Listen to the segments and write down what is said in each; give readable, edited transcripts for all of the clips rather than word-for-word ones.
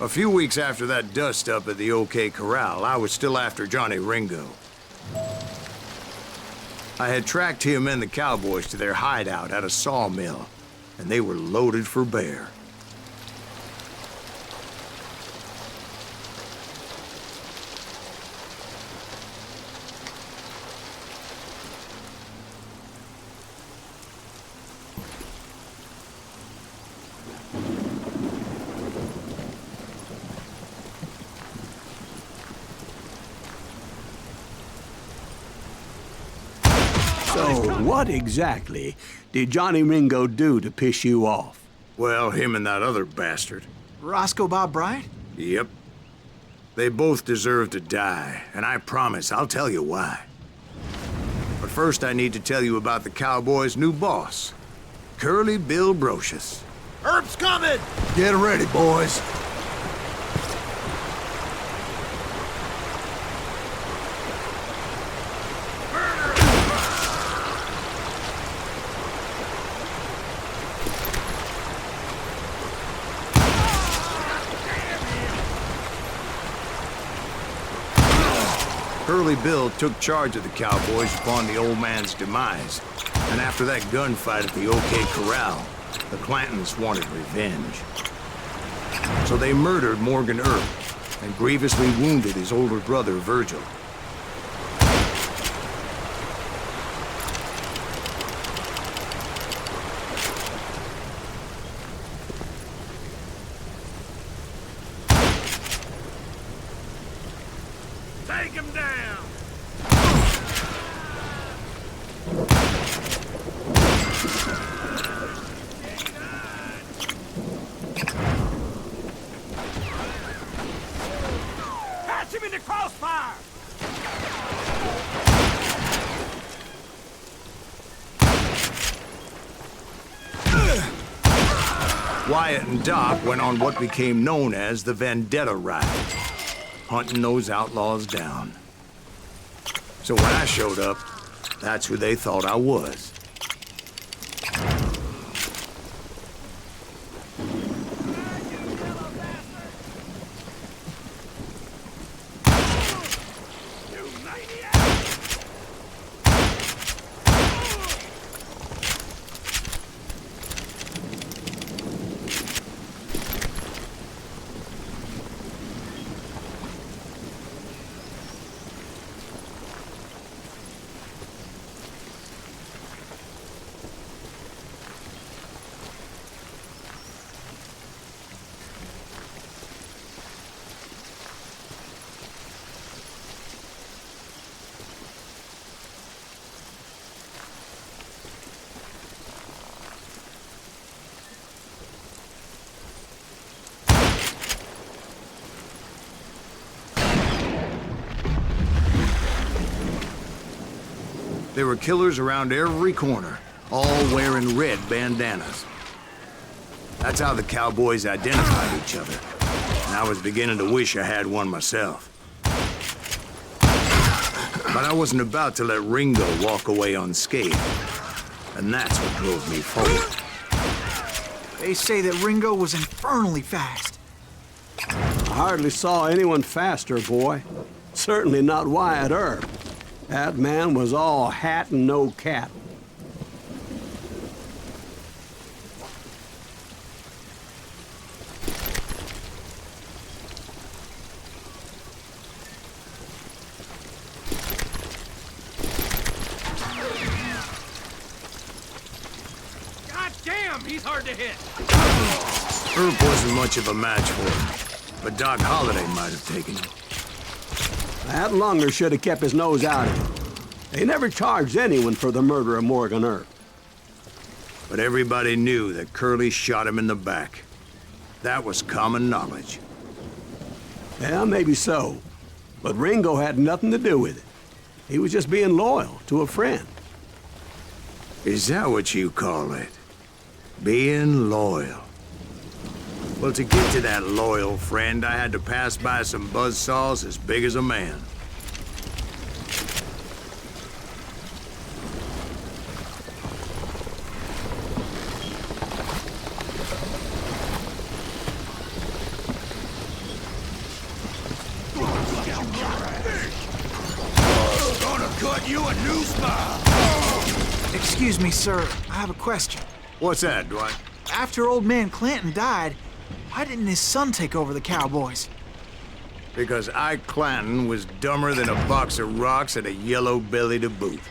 A few weeks after that dust-up at the OK Corral, I was still after Johnny Ringo. I had tracked him and the cowboys to their hideout at a sawmill, and they were loaded for bear. So, what exactly did Johnny Ringo do to piss you off? Well, him and that other bastard. Roscoe Bob Bryant? Yep. They both deserve to die, and I promise I'll tell you why. But first I need to tell you about the Cowboys' new boss, Curly Bill Brocious. Herb's coming! Get ready, boys. Curly Bill took charge of the Cowboys upon the old man's demise, and after that gunfight at the OK Corral, the Clantons wanted revenge. So they murdered Morgan Earp and grievously wounded his older brother, Virgil. Take him down! Catch him in the crossfire! Wyatt and Doc went on what became known as the Vendetta Ride, hunting those outlaws down. So when I showed up, that's who they thought I was. There were killers around every corner, all wearing red bandanas. That's how the Cowboys identified each other, and I was beginning to wish I had one myself. But I wasn't about to let Ringo walk away unscathed, and that's what drove me forward. They say that Ringo was infernally fast. I hardly saw anyone faster, boy. Certainly not Wyatt Earp. That man was all hat and no cattle. God damn, he's hard to hit! Earp wasn't much of a match for him, but Doc Holliday might have taken him. That lunger should have kept his nose out of it. They never charged anyone for the murder of Morgan Earp. But everybody knew that Curly shot him in the back. That was common knowledge. Yeah, maybe so. But Ringo had nothing to do with it. He was just being loyal to a friend. Is that what you call it? Being loyal? Well, to get to that loyal friend, I had to pass by some buzzsaws as big as a man. you a new spy. Excuse me, sir. I have a question. What's that, Dwight? After old man Clanton died, why didn't his son take over the Cowboys? Because Ike Clanton was dumber than a box of rocks and a yellow belly to boot.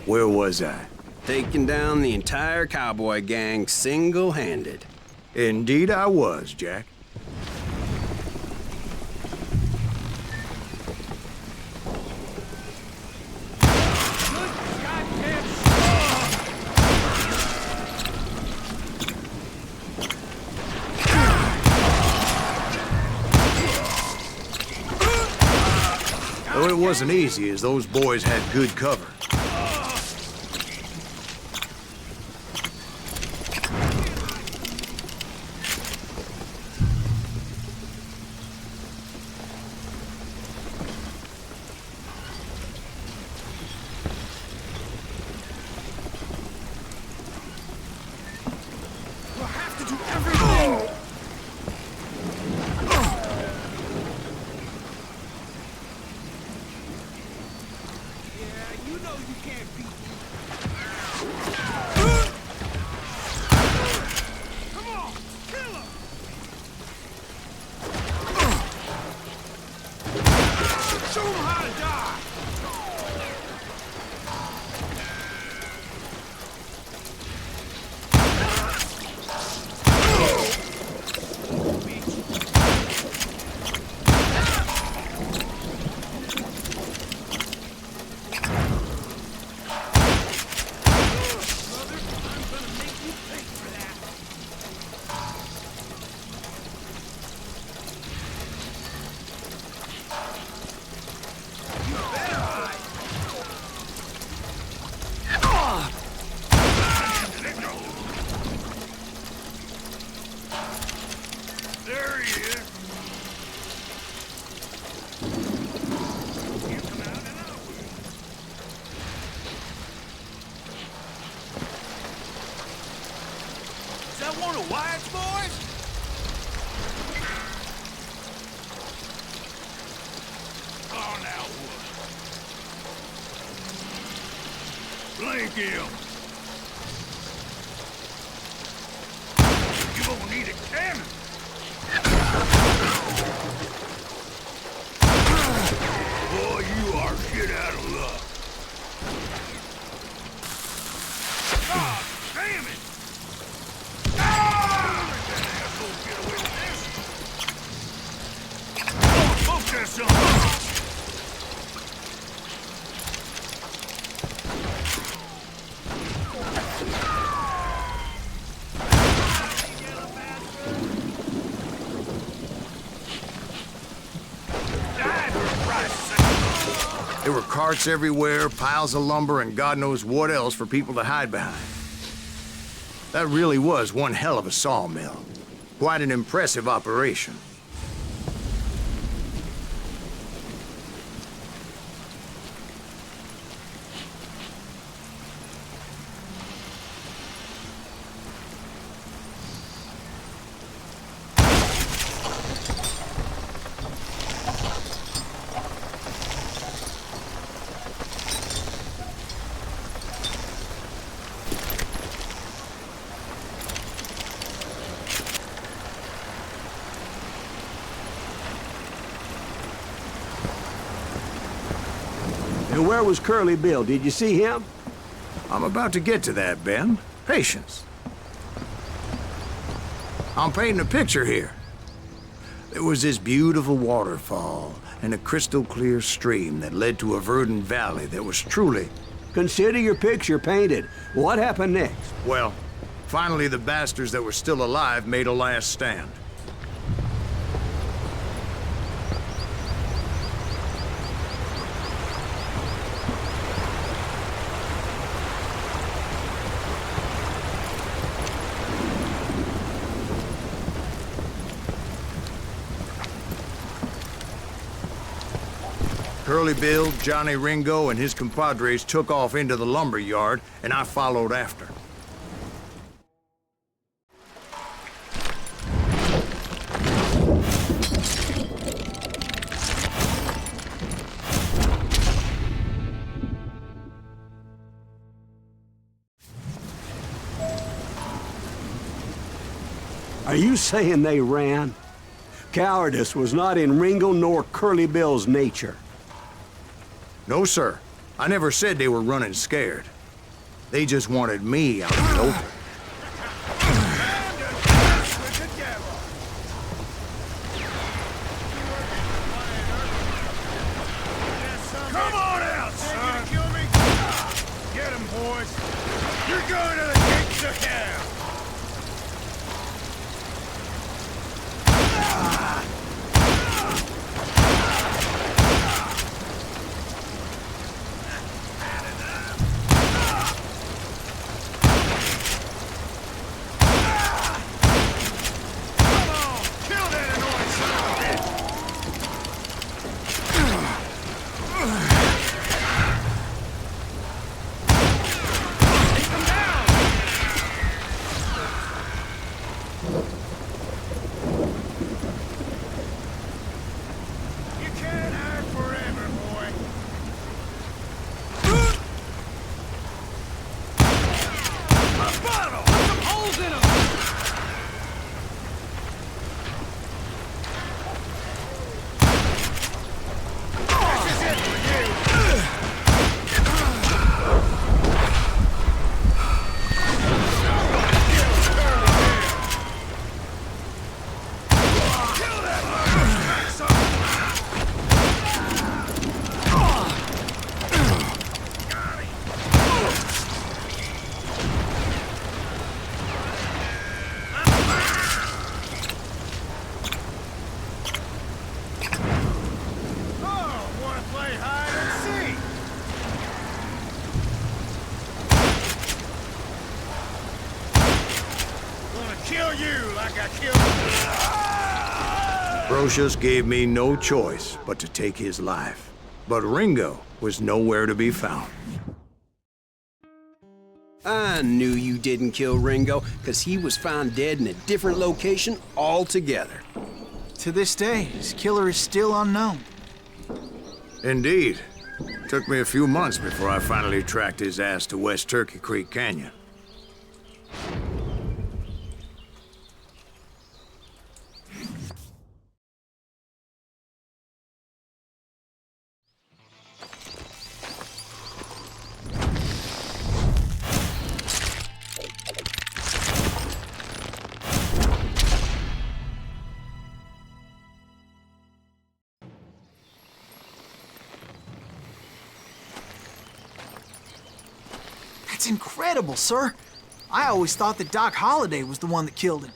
Where was I? Taking down the entire cowboy gang single-handed. Indeed I was, Jack. Though it wasn't easy, as those boys had good cover. One of Wyatt's boys? Oh, now what? Blink him. You gonna need a cannon. Boy, you are shit out of luck. God damn it! There were carts everywhere, piles of lumber, and God knows what else for people to hide behind. That really was one hell of a sawmill. Quite an impressive operation. And where was Curly Bill? Did you see him? I'm about to get to that, Ben. Patience. I'm painting a picture here. There was this beautiful waterfall and a crystal clear stream that led to a verdant valley that was truly... Consider your picture painted. What happened next? Well, finally the bastards that were still alive made a last stand. Curly Bill, Johnny Ringo, and his compadres took off into the lumber yard, and I followed after. Are you saying they ran? Cowardice was not in Ringo nor Curly Bill's nature. No, sir. I never said they were running scared. They just wanted me out in the open. Come on out, son! Kill me? Get him, boys! You're going to the gates of hell! Kill you like I killed Brocious gave me no choice but to take his life. But Ringo was nowhere to be found. I knew you didn't kill Ringo, because he was found dead in a different location altogether. To this day, his killer is still unknown. Indeed. Took me a few months before I finally tracked his ass to West Turkey Creek Canyon. That's incredible, sir. I always thought that Doc Holliday was the one that killed him.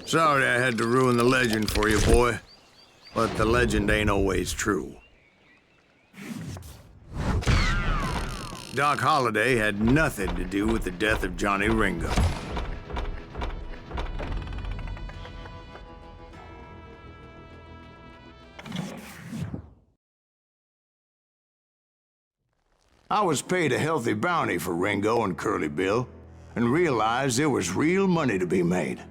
Sorry I had to ruin the legend for you, boy. But the legend ain't always true. Doc Holliday had nothing to do with the death of Johnny Ringo. I was paid a healthy bounty for Ringo and Curly Bill, and realized there was real money to be made.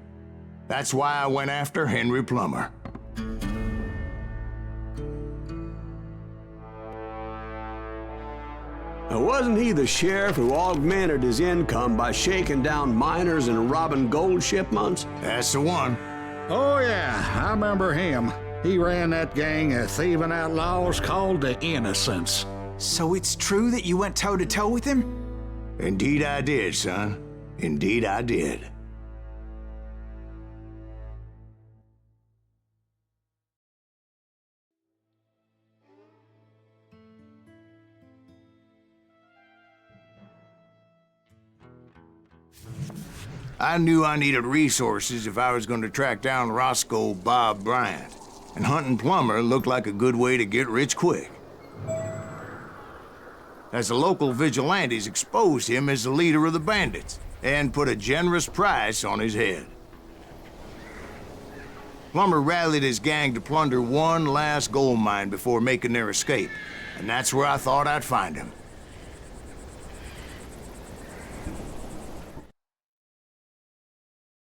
That's why I went after Henry Plummer. Wasn't he the sheriff who augmented his income by shaking down miners and robbing gold shipments? That's the one. Oh, yeah, I remember him. He ran that gang of thieving outlaws called the Innocents. So it's true that you went toe-to-toe with him? Indeed I did, son. Indeed I did. I knew I needed resources if I was going to track down Roscoe Bob Bryant, and hunting Plummer looked like a good way to get rich quick. As the local vigilantes exposed him as the leader of the bandits, and put a generous price on his head. Plummer rallied his gang to plunder one last gold mine before making their escape, and that's where I thought I'd find him.